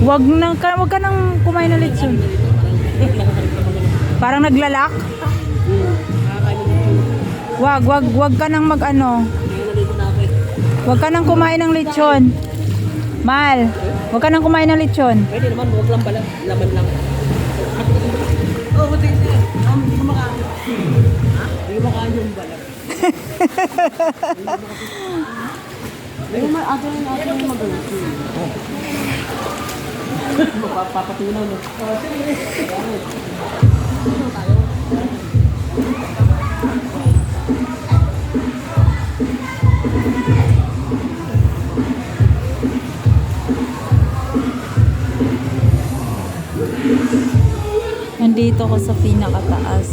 Wag ka nang kumain ng lechon. Parang naglalak. Wag ka nang mag-ano. Wag ka nang kumain ng lechon. Mal, wag ka nang kumain ng lechon. Pwede naman, huwag lang pala. Laman lang. Oo, buti siya. Hindi ko makain. Ha? Hindi ko makain yung balat. Hindi mo ate yung magalit. Papatunaw no. Nandito ko sa pinakataas.